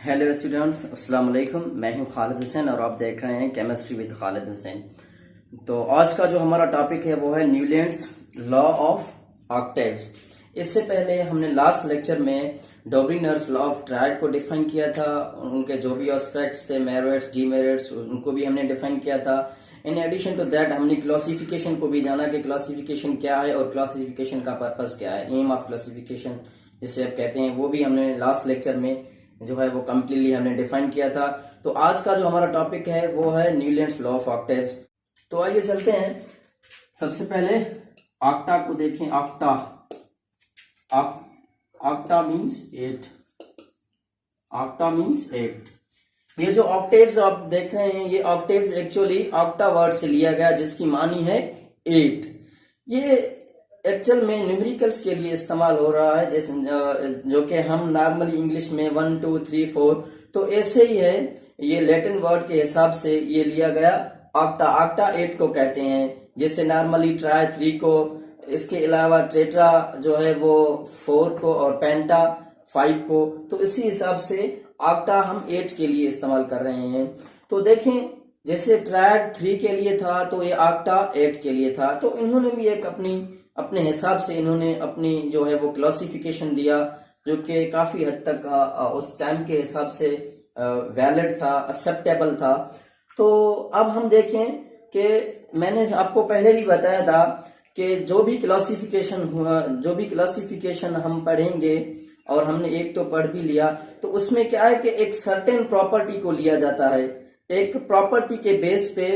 Hello students, अस्सलाम वालेकुम। मैं हूं खालिद हुसैन और आप देख रहे हैं केमिस्ट्री विद खालिद हुसैन। तो आज का जो हमारा टॉपिक है वो है न्यूलैंड्स लॉ ऑफ ऑक्टेव्स। इससे पहले हमने लास्ट लेक्चर में डॉबरिनर्स लॉ ऑफ ट्रायड को डिफाइन किया था। उनके जो भी एस्पेक्ट्स थे, मेरिट्स, डीमेरिट्स, उनको भी हमने डिफाइन किया था। इन एडिशन टू दैट हमने क्लासिफिकेशन को भी जाना कि क्लासिफिकेशन क्या है और क्लासिफिकेशन का पर्पस क्या है, एम ऑफ क्लासिफिकेशन जिसे आप कहते हैं, वो भी हमने लास्ट लेक्चर में जो है वो कम्प्लीटली हमने डिफाइन किया था। तो आज का जो हमारा टॉपिक है वो है न्यूलैंड्स लॉ ऑफ ऑक्टेव्स। तो आइए चलते हैं। सबसे पहले ऑक्टा को देखें। Octa means 8। Octa means 8। ये जो ऑक्टेव्स आप देख रहे हैं, ये ऑक्टेव्स एक्चुअली ऑक्टा वर्ड से लिया गया जिसकी मानी है 8। ये एक्चुअल में न्यूमेरिकल्स के लिए इस्तेमाल हो रहा है, जैसे जो कि हम नॉर्मली इंग्लिश में 1 2 3 4, तो ऐसे ही है। ये लैटिन वर्ड के हिसाब से ये लिया गया ऑक्टा। ऑक्टा 8 को कहते हैं, जैसे नॉर्मली ट्राई 3 को, इसके अलावा टेट्रा जो है वो 4 को और पेंटा 5 को। तो इसी हिसाब से ऑक्टा हम 8 के लिए इस्तेमाल कर रहे हैं। तो देखें, जैसे ट्रायड 3 के लिए था तो ये ऑक्टा 8 के लिए था। तो इन्होंने भी एक अपने हिसाब से इन्होंने अपनी जो है वो क्लासिफिकेशन दिया, जो कि काफी हद तक उस टाइम के हिसाब से वैलिड था, एक्सेप्टेबल था। तो अब हम देखें कि मैंने आपको पहले भी बताया था कि जो भी क्लासिफिकेशन हम पढ़ेंगे, और हमने एक तो पढ़ भी लिया, तो उसमें क्या है कि एक सर्टेन प्रॉपर्टी को लिया जाता है। एक प्रॉपर्टी के बेस पे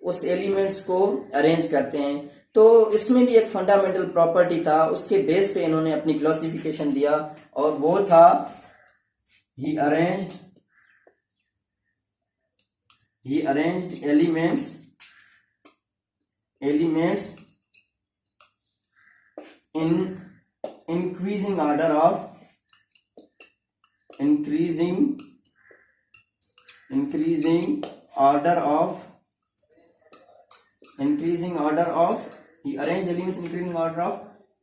उस एलिमेंट्स को अरेंज करते हैं। तो इसमें भी एक फंडामेंटल प्रॉपर्टी था, उसके बेस पे इन्होंने अपनी क्लासिफिकेशन दिया, और वो था ही arranged elements in increasing order of he arranged elements in increasing order of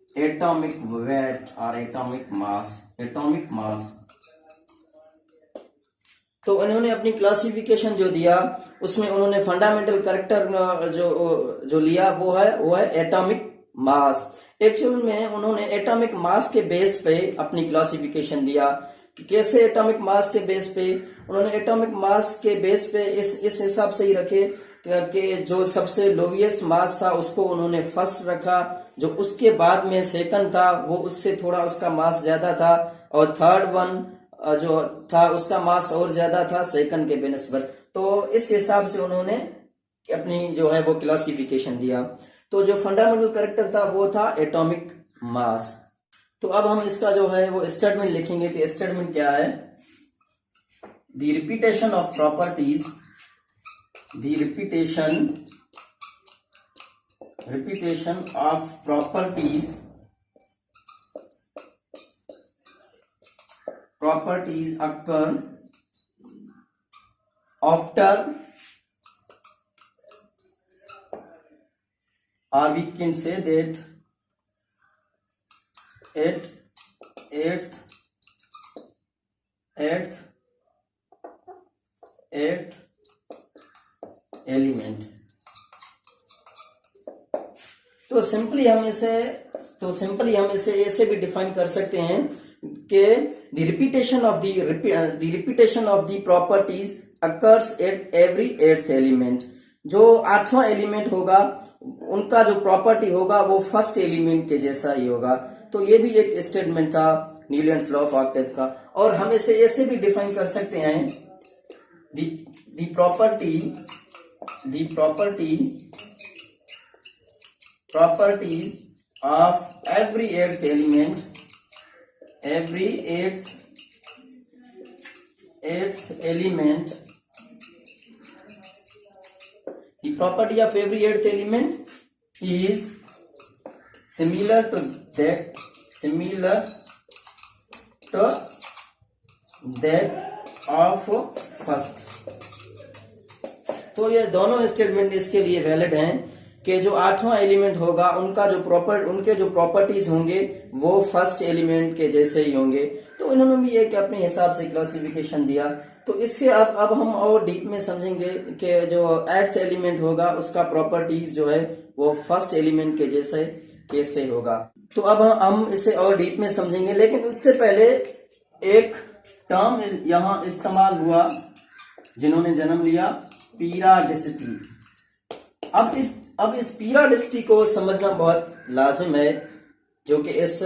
atomic weight or atomic mass। तो उन्होंने अपनी क्लासिफिकेशन जो दिया, उसमें उन्होंने फंडामेंटल कैरेक्टर जो लिया वो है एटॉमिक मास। एक्चुअल में उन्होंने एटॉमिक मास के बेस पे अपनी क्लासिफिकेशन दिया। कैसे एटॉमिक मास के बेस पे? उन्होंने एटॉमिक मास के बेस पे इस हिसाब से ही रखे कि जो सबसे लोवेस्ट मास था उसको उन्होंने फर्स्ट रखा, जो उसके बाद में सेकंड था वो उससे थोड़ा उसका मास ज्यादा था, और थर्ड वन जो था उसका मास और ज्यादा था सेकंड के बेनिस्बत। तो इस हिसाब से उन्होंने अपनी जो है वो क्लासिफिकेशन दिया। तो जो फंडामेंटल कैरेक्टर था वो था एटॉमिक मास। तो अब हम इसका जो है वो स्टेटमेंट लिखेंगे कि स्टेटमेंट क्या है। The repetition of properties occur after, or we can say that at eighth element. तो सिंपली हम इसे ऐसे भी डिफाइन कर सकते हैं कि the repetition of the properties occurs at every 8th element. जो 8वां एलिमेंट होगा उनका जो प्रॉपर्टी होगा वो फर्स्ट एलिमेंट के जैसा ही होगा। तो ये भी एक स्टेटमेंट था न्यूलैंड्स लॉ ऑफ ऑक्टेव का। और हम इसे ऐसे भी डिफाइन कर सकते हैं, the properties of every 8th element, the property of every 8th element is similar to that of first। तो ये दोनों स्टेटमेंट इसके लिए वैलिड हैं कि जो 8वां एलिमेंट होगा उनके जो प्रॉपर्टीज होंगे वो फर्स्ट एलिमेंट के जैसे ही होंगे। तो इन्होंने भी एक अपने हिसाब से क्लासिफिकेशन दिया। तो इसके अब हम और डीप में समझेंगे कि जो एट्थ एलिमेंट होगा उसका प्रॉपर्टीज जो है वो फर्स्ट एलिमेंट के जैसे कैसे होगा। तो अब हम इसे और डीप में समझेंगे, लेकिन उससे पहले एक टर्म यहाँ इस्तेमाल हुआ जिन्होंने जन्म लिया, पीरियडिसिटी। अब इस पीरियडिसिटी को समझना बहुत लाजिम है, जो कि इस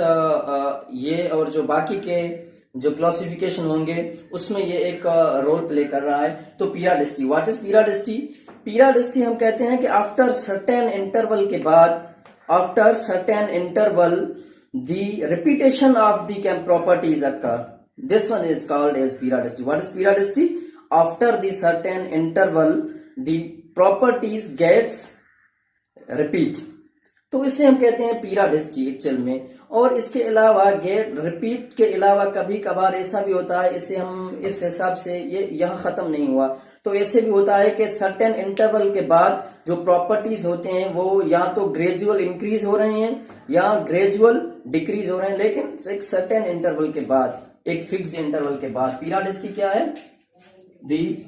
ये और जो बाकी के जो क्लासिफिकेशन होंगे उसमें ये एक रोल प्ले कर रहा है। तो periodicity, what is periodicity? Periodicity हम कहते हैं कि आफ्टर सर्टेन इंटरवल के बाद, after certain interval the repetition of the properties occur, this one is called as periodicity. What is periodicity? After the certain interval the properties gets repeat, तो इसे हम कहते हैं पीरियडिसिटी एक्चुअल में। और इसके अलावा गेट रिपीट के अलावा कभी कभार ऐसा भी होता है, इसे हम इस हिसाब से ये यहाँ खत्म नहीं हुआ, तो ऐसे भी होता है कि सर्टेन इंटरवल के बाद जो प्रॉपर्टीज होते हैं वो या तो ग्रेजुअल इंक्रीज हो रहे हैं या ग्रेजुअल डिक्रीज हो रहे हैं, लेकिन एक सर्टेन इंटरवल के बाद, एक फिक्स्ड इंटरवल के बाद। पीरियडिसिटी क्या है? दी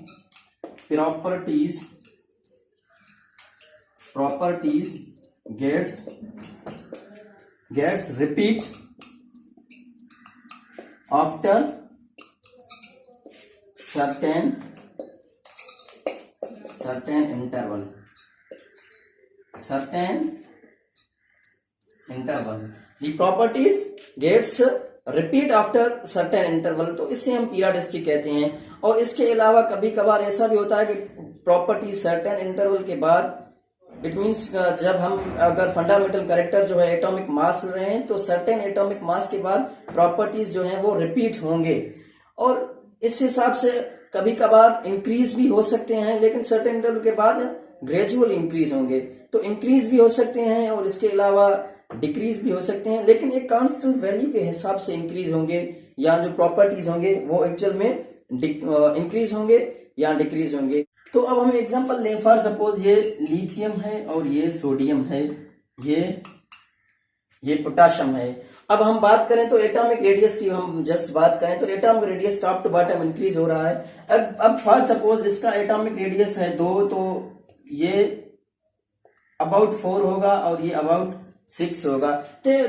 properties gets repeat after certain interval, the properties gets repeat after certain interval, तो इसे हम पीरियडिसिटी कहते हैं। और इसके अलावा कभी कभार ऐसा भी होता है कि प्रॉपर्टी सर्टेन इंटरवल के बाद, इट मीन्स जब हम अगर फंडामेंटल कैरेक्टर जो है एटॉमिक मास ले रहे हैं तो सर्टेन एटॉमिक मास के बाद प्रॉपर्टीज जो हैं वो रिपीट होंगे, और इस हिसाब से कभी कभार इंक्रीज भी हो सकते हैं, लेकिन सर्टेन इंटरवल के बाद ग्रेजुअल इंक्रीज होंगे। तो इंक्रीज भी हो सकते हैं और इसके अलावा डिक्रीज भी हो सकते हैं, लेकिन एक कांस्टेंट वैल्यू के हिसाब से इंक्रीज होंगे, या जो प्रॉपर्टीज होंगे वो एक्चुअल में इंक्रीज होंगे या डिक्रीज होंगे। तो अब हम एग्जांपल लें, फॉर सपोज ये लिथियम है और ये सोडियम है, ये पोटाशियम है। अब हम बात करें तो एटॉमिक रेडियस की हम जस्ट बात करें तो atomic radius top to bottom increase हो रहा है। अब फॉर सपोज इसका एटॉमिक रेडियस है 2, तो ये अबाउट 4 होगा और ये अबाउट 6 होगा।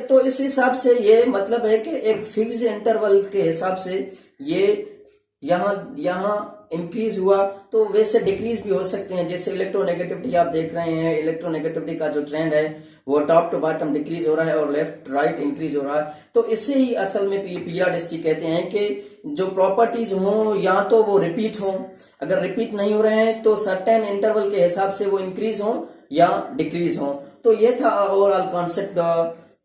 तो इस हिसाब से ये मतलब है कि एक फिक्स्ड इंटरवल के हिसाब से ये यहाँ इंक्रीज हुआ, तो वैसे डिक्रीज भी हो सकते हैं। जैसे इलेक्ट्रोनेगेटिविटी आप देख रहे हैं, इलेक्ट्रोनेगेटिविटी का जो ट्रेंड है वो टॉप टू बॉटम डिक्रीज हो रहा है और लेफ्ट राइट इंक्रीज हो रहा है। तो इसे ही असल में पीरियडिसिटी कहते हैं कि जो प्रॉपर्टीज हों या तो वो रिपीट हों, अगर रिपीट नहीं हो रहे हैं तो सर्टेन इंटरवल के हिसाब से वो इंक्रीज हों या डिक्रीज हों। तो ये था ओवरऑल कॉन्सेप्ट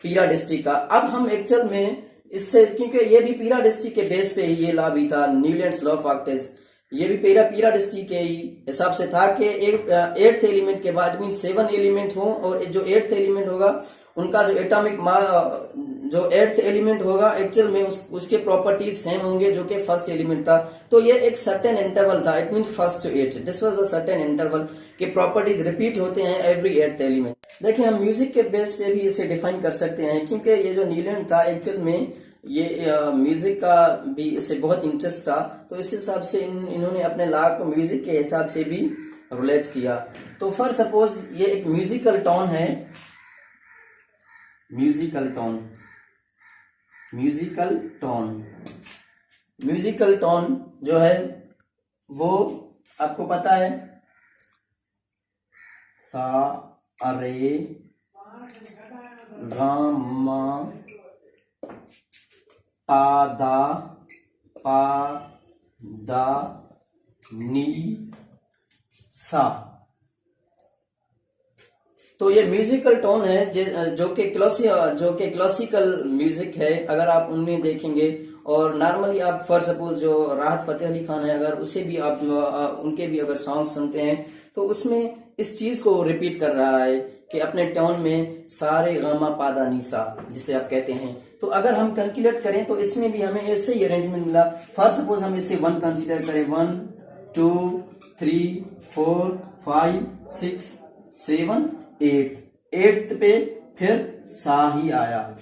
पीरियडिसिटी का। अब हम एक्चुअल में इससे, क्योंकि ये भी पीरियडिसिटी के बेस पे ही ये लॉ भी था, न्यूलैंड्स लॉ ऑफ ऑक्टेव्स, ये भी पीरियडिसिटी के हिसाब से था कि एट्थ एलिमेंट के बाद मीन 7 एलिमेंट हो, और जो एट्थ एलिमेंट होगा उनका जो एटॉमिक जो एट्थ एलिमेंट होगा एक्चुअल में उसके प्रॉपर्टीज सेम होंगे जो कि फर्स्ट एलिमेंट था। तो ये एक सर्टेन इंटरवल था, it mean first two eight, this was a certain interval के प्रॉपर्टीज रिपीट होते हैं एवरी एट्थ एलिमेंट। देखिए हम म्यूजिक के बेस पे भी इसे डिफाइन कर सकते हैं, क्योंकि ये जो न्यूलैंड था एक्चुअल में ये म्यूजिक का भी इसे बहुत इंटरेस्ट था, तो इस हिसाब से इन्होंने अपने लॉ को म्यूजिक के हिसाब से भी रिलेट किया। तो फॉर सपोज ये एक म्यूजिकल टोन है, म्यूजिकल टोन जो है वो आपको पता है सा रे गा मा पा दा नी सा। तो ये म्यूजिकल टोन है जो कि क्लासिकल म्यूजिक है। अगर आप उनमें देखेंगे और नॉर्मली आप फॉर सपोज जो राहत फतेह अली खान है, अगर उसे भी आप उनके भी अगर सॉन्ग सुनते हैं तो उसमें इस चीज को रिपीट कर रहा है कि अपने टोन में सारे गामा पादा नीसा जिसे आप कहते हैं। तो अगर हम कैलकुलेट करें तो इसमें भी हमें ऐसे ही अरेंजमेंट मिला। फॉर सपोज हम इसे 1 कंसीडर करें, 1 2 3 4 5 6 7 8 8th पे फिर सा ही आया,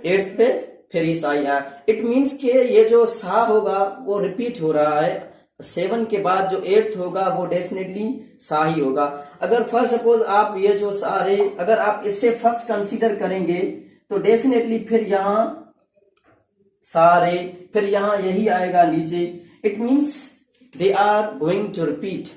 8th पे फिर ही सा ही आया। इट मीन्स के ये जो सा होगा वो रिपीट हो रहा है, 7 के बाद जो 8th होगा वो डेफिनेटली सा ही होगा। अगर फॉर सपोज आप ये जो सारे अगर आप इससे फर्स्ट कंसीडर करेंगे तो डेफिनेटली फिर यहाँ सारे, फिर यहाँ यही आएगा नीचे। It means they are going to repeat,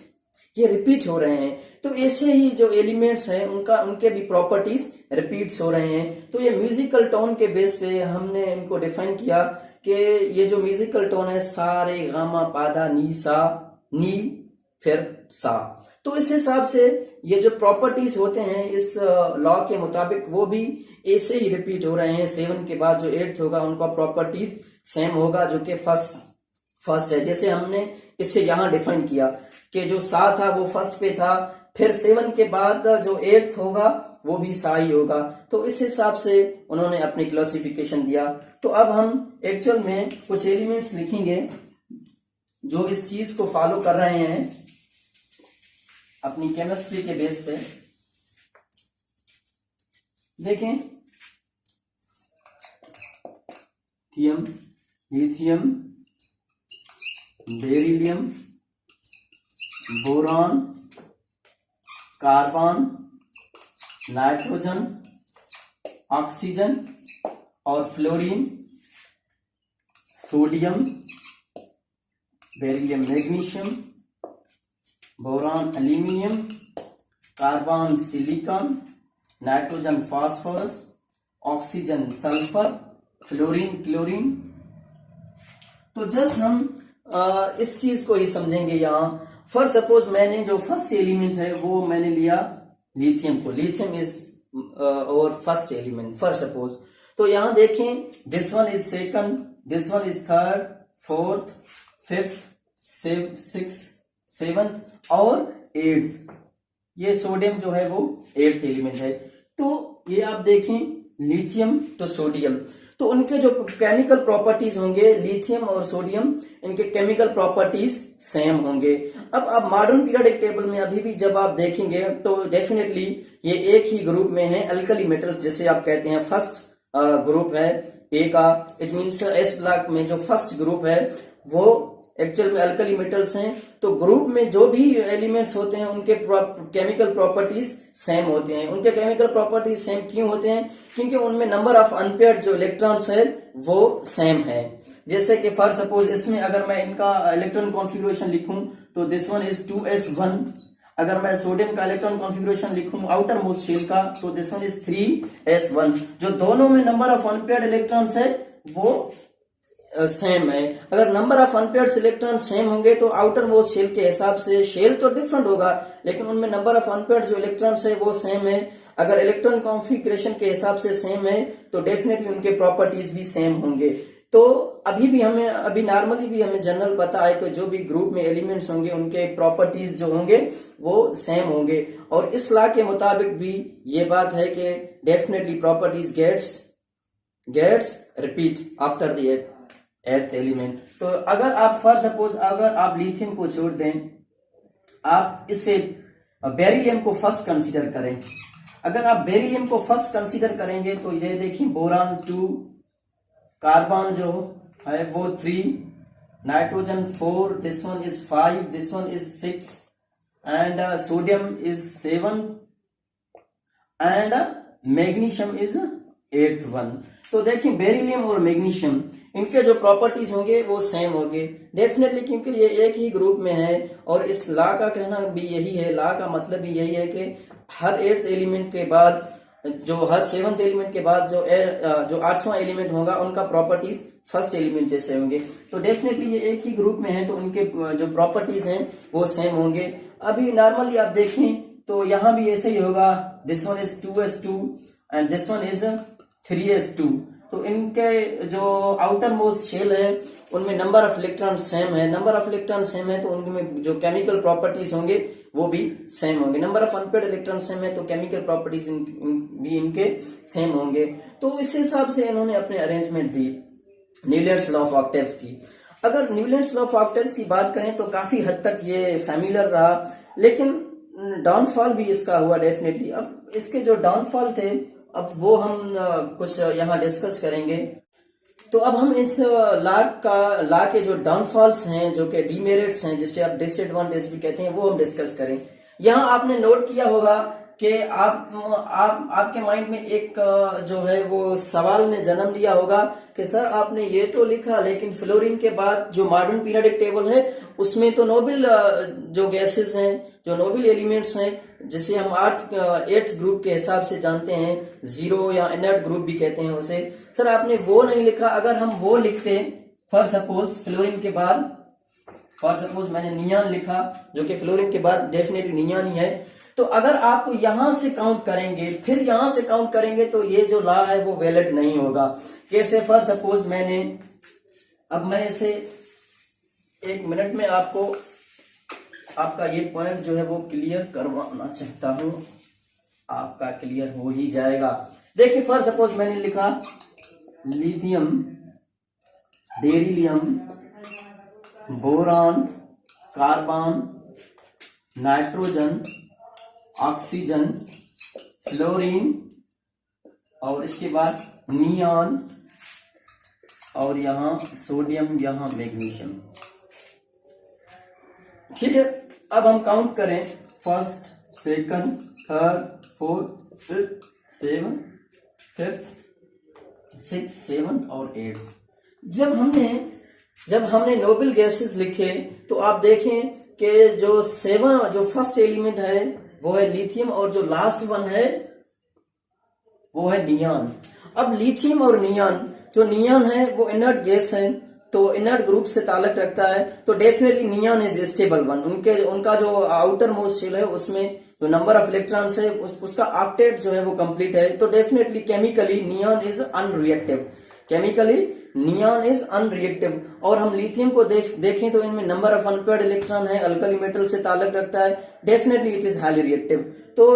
ये रिपीट हो रहे हैं। तो ऐसे ही जो एलिमेंट्स हैं उनके भी प्रॉपर्टीज रिपीट्स हो रहे हैं। तो ये म्यूजिकल टोन के बेस पे हमने इनको डिफाइन किया कि ये जो म्यूजिकल टोन है सा रे गा मा पा धा नी सा नी फिर सा, तो इस हिसाब से ये जो प्रॉपर्टीज होते हैं इस लॉ के मुताबिक वो भी ऐसे ही रिपीट हो रहे हैं। 7 के बाद जो 8th होगा उनका प्रॉपर्टीज सेम होगा जो कि फर्स्ट है। जैसे हमने इससे यहाँ डिफाइन किया कि जो सा था वो फर्स्ट पे था, फिर 7 के बाद जो 8th होगा वो भी सा ही होगा। तो इस हिसाब से उन्होंने अपनी क्लासिफिकेशन दिया। तो अब हम एक्चुअल में कुछ एलिमेंट्स लिखेंगे जो इस चीज को फॉलो कर रहे हैं अपनी केमिस्ट्री के बेस पे। देखें, lithium, lithium, beryllium, boron, carbon, nitrogen, oxygen और fluorine, sodium, beryllium magnesium, boron aluminium, carbon silicon, nitrogen phosphorus, oxygen sulphur, fluorine chlorine. तो जस्ट हम इस चीज को ही समझेंगे यहाँ। फॉर सपोज मैंने जो फर्स्ट एलिमेंट है वो मैंने लिया लिथियम को, लिथियम इज और फर्स्ट एलिमेंट फॉर सपोज। तो यहाँ देखें, this one is second, this one is third, fourth, fifth, six, seventh और 8th। ये सोडियम जो है वो 8th एलिमेंट है। तो ये आप देखें लिथियम तो सोडियम, तो उनके जो केमिकल प्रॉपर्टीज होंगे लिथियम और सोडियम, इनके केमिकल प्रॉपर्टीज सेम होंगे। अब आप मॉडर्न पीरियोडिक टेबल में अभी भी जब आप देखेंगे तो डेफिनेटली ये एक ही ग्रुप में है, अल्कली मेटल्स जिसे आप कहते हैं। फर्स्ट ग्रुप है ए का, इट मीन्स एस ब्लॉक में जो फर्स्ट ग्रुप है वो एक्चुअल में अल्कली मेटल्स हैं। तो ग्रुप में जो भी एलिमेंट्स होते हैं उनके केमिकल प्रॉपर्टीज सेम होते हैं। उनके केमिकल प्रॉपर्टीज सेम क्यों होते हैं? क्योंकि उनमें नंबर ऑफ अनपेयर्ड जो इलेक्ट्रॉन्स है वो सेम है। जैसे कि फॉर सपोज इसमें अगर मैं इनका इलेक्ट्रॉन कॉन्फ़िगरेशन लिखूं तो दिस वन इज 2s1। अगर मैं सोडियम का इलेक्ट्रॉन कॉन्फ़िगरेशन लिखूं आउटर मोस्ट शेल का तो दिस वन इज 3s1। जो दोनों में नंबर ऑफ अनपेयर्ड इलेक्ट्रॉन्स है वो सेम है। अगर number of unpaired electron same होंगे तो आउटर मोस्ट शेल के हिसाब से शेल तो डिफरेंट होगा लेकिन उनमें नंबर ऑफ अनपेयर्ड जो इलेक्ट्रॉन्स है वो सेम है। अगर इलेक्ट्रॉन कॉन्फ़िगरेशन के हिसाब से सेम है तो डेफिनेटली उनके प्रॉपर्टीज भी सेम होंगे। तो अभी नॉर्मली भी हमें जनरल पता है कि जो भी ग्रुप में एलिमेंट्स होंगे उनके प्रॉपर्टीज जो होंगे वो सेम होंगे। और इस लॉ के मुताबिक भी ये बात है कि definitely properties gets repeat after the eighth element. तो अगर आप फॉर सपोज अगर आप लिथियम को छोड़ दें, आप इसे बेरिलियम को फर्स्ट कंसीडर करें। अगर आप बेरिलियम को फर्स्ट कंसीडर करेंगे तो ये देखिए बोरान 2, कार्बन जो है वो 3, nitrogen 4, this one is 5, this one is 6 and sodium is 7 and magnesium is 8th one. तो देखिए बेरिलियम और मैग्नीशियम इनके जो प्रॉपर्टीज होंगे वो सेम होंगे डेफिनेटली, क्योंकि ये एक ही ग्रुप में है। और इस लॉ का कहना भी यही है, लॉ का मतलब भी यही है कि हर 8th एलिमेंट के बाद जो हर 7th एलिमेंट के बाद जो 8वां एलिमेंट होगा उनका प्रॉपर्टीज फर्स्ट एलिमेंट जैसे होंगे। तो डेफिनेटली ये एक ही ग्रुप में है तो उनके जो प्रॉपर्टीज हैं वो सेम होंगे। अभी नॉर्मली आप देखें तो यहाँ भी ऐसे ही होगा, this one is 2s2 and this one is 3s2। तो इनके जो आउटर मोस्ट शेल है उनमें नंबर ऑफ इलेक्ट्रॉन सेम है। नंबर ऑफ इलेक्ट्रॉन सेम है तो उनमें जो केमिकल प्रॉपर्टीज होंगे वो भी सेम होंगे। Number of unpaired electron same है तो केमिकल प्रॉपर्टीज भी इनके सेम होंगे। तो इस हिसाब से इन्होंने अपने arrangement the Newlands law of octaves की। अगर न्यूलैंड्स लॉ ऑफ ऑक्टेव्स की बात करें तो काफी हद तक ये फैमिलियर रहा, लेकिन डाउनफॉल भी इसका हुआ डेफिनेटली। अब इसके जो डाउनफॉल थे अब वो हम कुछ यहाँ डिस्कस करेंगे। तो अब हम इस ला के जो डाउनफॉल्स हैं, जो कि डीमेरिट्स हैं, जिसे आप डिसएडवांटेज भी कहते हैं, वो हम डिस्कस करें। यहाँ आपने नोट किया होगा कि आपके माइंड में एक जो है वो सवाल ने जन्म लिया होगा कि सर आपने ये तो लिखा, लेकिन फ्लोरीन के बाद जो मॉडर्न पीरियोडिक टेबल है उसमें तो नोबल जो गैसेस हैं, जो नोबल एलिमेंट्स हैं, जिसे हम एट्थ ग्रुप के हिसाब से जानते हैं, जीरो या इनर्ट ग्रुप भी कहते हैं उसे, सर आपने वो नहीं लिखा। अगर हम वो लिखते, फॉर सपोज फ्लोरीन के बाद, फॉर सपोज मैंने नियान लिखा, जो कि फ्लोरीन के बाद डेफिनेटली नियान ही है, तो अगर आप यहां से काउंट करेंगे फिर यहां से काउंट करेंगे तो ये जो लॉ है वो वैलिड नहीं होगा। कैसे? फॉर सपोज मैंने, अब मैं इसे 1 मिनट में आपका ये पॉइंट जो है वो क्लियर करवाना चाहता हूं, आपका क्लियर हो ही जाएगा। देखिए फॉर सपोज मैंने लिखा lithium, beryllium, boron, carbon, nitrogen, oxygen, fluorine, और इसके बाद नियॉन, और यहां सोडियम, यहां मैग्नीशियम। ठीक है, अब हम काउंट करें, first, second, third, fourth, fifth, six, seventh और एट्थ। जब हमने नोबल गैसेस लिखे तो आप देखें कि जो फर्स्ट एलिमेंट है वो है लिथियम, और जो लास्ट वन है वो है नियॉन। अब लिथियम और नियॉन, जो नियॉन है वो इनर्ट गैस है, तो इनर्ट ग्रुप से ताल्लुक रखता है, तो definitely neon is stable one. उनका जो आउटर मोस्ट शेल है उसमें जो नंबर ऑफ इलेक्ट्रॉन्स है उसका ऑक्टेट जो है वो कंप्लीट है, तो definitely chemically neon is unreactive, chemically neon is unreactive. और हम लिथियम को देखें तो इनमें नंबर ऑफ अनपेयर्ड इलेक्ट्रॉन है, अल्कली मेटल से ताल्लुक रखता है, definitely it is highly reactive. तो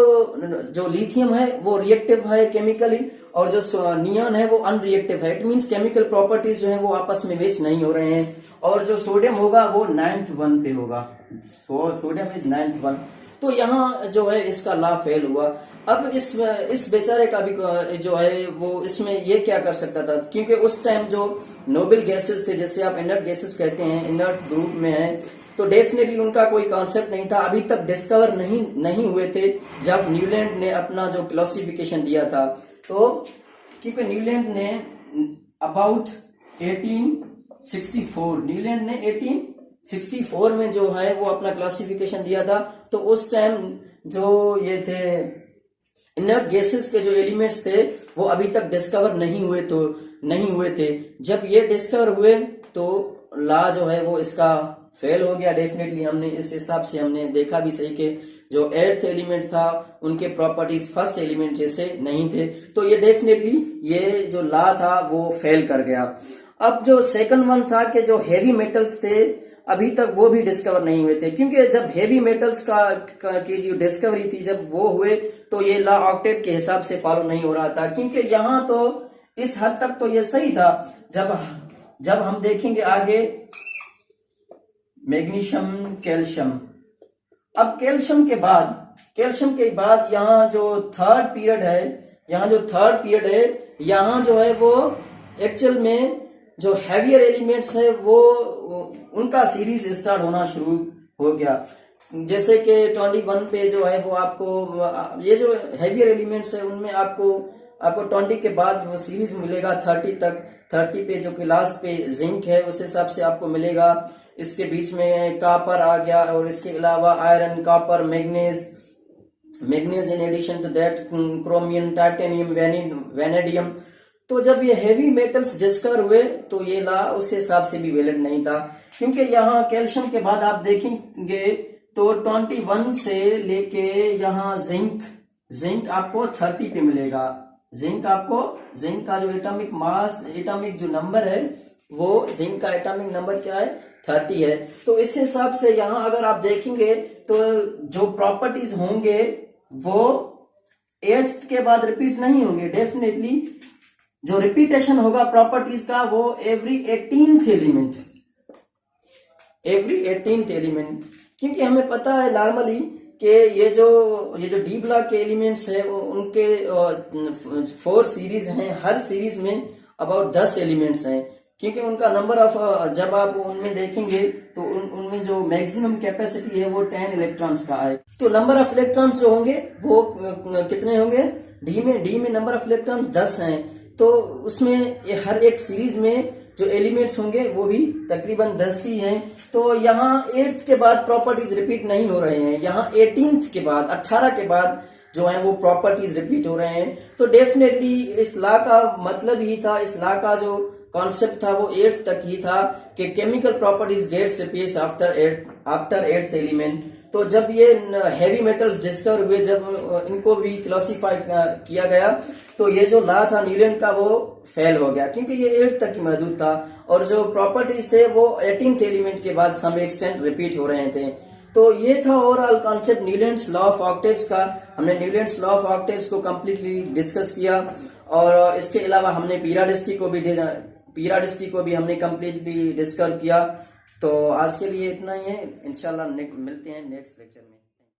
जो लिथियम है वो रिएक्टिव है केमिकली, और जो नियॉन है वो अनरिएक्टिव है। इट मींस केमिकल प्रॉपर्टीज जो है वो आपस में मैच नहीं हो रहे हैं। और जो सोडियम होगा वो 9th वन पे होगा, सोडियम इज 9th वन। तो यहाँ जो है इसका लॉ फेल हुआ। अब इस बेचारे का भी जो है वो इसमें ये क्या कर सकता था, क्योंकि उस टाइम जो नोबल गैसेस थे, जैसे आप इनर्ट गैसेस कहते हैं, इनर्ट ग्रुप में है, तो डेफिनेटली उनका कोई कॉन्सेप्ट नहीं था, अभी तक डिस्कवर नहीं हुए थे जब न्यूलैंड ने अपना जो क्लासिफिकेशन दिया था। तो क्योंकि न्यूलैंड ने अबाउट 1864, न्यूलैंड ने 1864 में जो है वो अपना क्लासिफिकेशन दिया था। तो उस टाइम जो ये थे इनर्ट गैसेस के जो एलिमेंट्स थे वो अभी तक डिस्कवर नहीं हुए थे। जब ये डिस्कवर हुए तो लॉ जो है वो इसका फेल हो गया। डेफिनेटली हमने इस हिसाब से हमने देखा भी सही कि जो 8th एलिमेंट था उनके प्रॉपर्टीज फर्स्ट एलिमेंट जैसे नहीं थे, तो ये डेफिनेटली ये जो लॉ था वो फेल कर गया। अब जो सेकंड वन था कि जो हेवी मेटल्स थे अभी तक वो भी डिस्कवर नहीं हुए थे, क्योंकि जब हेवी मेटल्स की जो डिस्कवरी थी जब वो हुए तो ये लॉ ऑक्टेट के हिसाब से फॉलो नहीं हो रहा था, क्योंकि यहाँ तो इस हद तक तो ये सही था। जब हम देखेंगे आगे मैग्नीशियम, कैल्शियम, अब कैल्शियम के बाद यहाँ जो थर्ड पीरियड है, यहाँ जो है वो एक्चुअल में जो हैवियर एलिमेंट्स है वो उनका सीरीज स्टार्ट होना शुरू हो गया। जैसे कि 21 पे जो है वो आपको ये जो हैवियर एलिमेंट्स है उनमें आपको 20 के बाद वो सीरीज मिलेगा 30 तक। 30 पे जो कि लास्ट पे जिंक है उस हिसाब से आपको मिलेगा। इसके बीच में कॉपर आ गया, और इसके अलावा iron, copper, manganese in addition to that chromium, titanium, vanadium. तो जब ये हेवी मेटल्स डिस्कवर हुए तो ये लॉ उस हिसाब से भी वैलिड नहीं था, क्योंकि यहाँ कैल्शियम के बाद आप देखेंगे तो 21 से लेके यहाँ जिंक आपको 30 पे मिलेगा। जिंक का जो एटॉमिक मास, एटॉमिक जो नंबर है वो जिंक का एटॉमिक नंबर क्या है, 30 है। तो इस हिसाब से यहाँ अगर आप देखेंगे तो जो प्रॉपर्टीज होंगे वो 8th के बाद रिपीट नहीं होंगे। डेफिनेटली जो रिपीटेशन होगा प्रॉपर्टीज का वो एवरी 18th एलिमेंट, क्योंकि हमें पता है नॉर्मली कि ये जो डी ब्लॉक के एलिमेंट्स है उनके 4 सीरीज हैं। हर सीरीज में अबाउट 10 एलिमेंट्स हैं, क्योंकि उनका नंबर ऑफ जब आप उनमें देखेंगे तो उनमें जो मैक्सिमम कैपेसिटी है वो 10 इलेक्ट्रॉन्स का है। तो नंबर ऑफ इलेक्ट्रॉन्स जो होंगे वो कितने होंगे, डी में नंबर ऑफ इलेक्ट्रॉन्स 10 हैं। तो उसमें हर एक सीरीज में जो एलिमेंट्स होंगे वो भी तकरीबन 10 ही हैं। तो यहाँ 8th के बाद प्रॉपर्टीज रिपीट नहीं हो रहे हैं, यहाँ 18th के बाद 18 के बाद जो है वो प्रॉपर्टीज रिपीट हो रहे हैं। तो डेफिनेटली इस लॉ का मतलब ही था, इस लॉ का जो कॉन्सेप्ट था वो 8th तक ही था कि chemical properties gets appears after 8th element. तो जब ये हैवी मेटल्स डिस्कवर हुए, जब इनको भी क्लासिफाई किया गया, तो ये जो लॉ था न्यूटन का वो फेल हो गया, क्योंकि ये 8th तक ही महदूद था और जो प्रॉपर्टीज थे वो 18th एलिमेंट के बाद सम एक्सटेंट रिपीट हो रहे थे। तो ये था overall concept Newton's law of octaves का। हमने न्यूटन्स लॉ ऑफ ऑक्टेव्स को कंप्लीटली डिस्कस किया और इसके अलावा हमने पीरियडिसिटी को भी हमने कंप्लीटली डिस्कस किया। तो आज के लिए इतना ही है, इंशाल्लाह मिलते हैं नेक्स्ट लेक्चर में।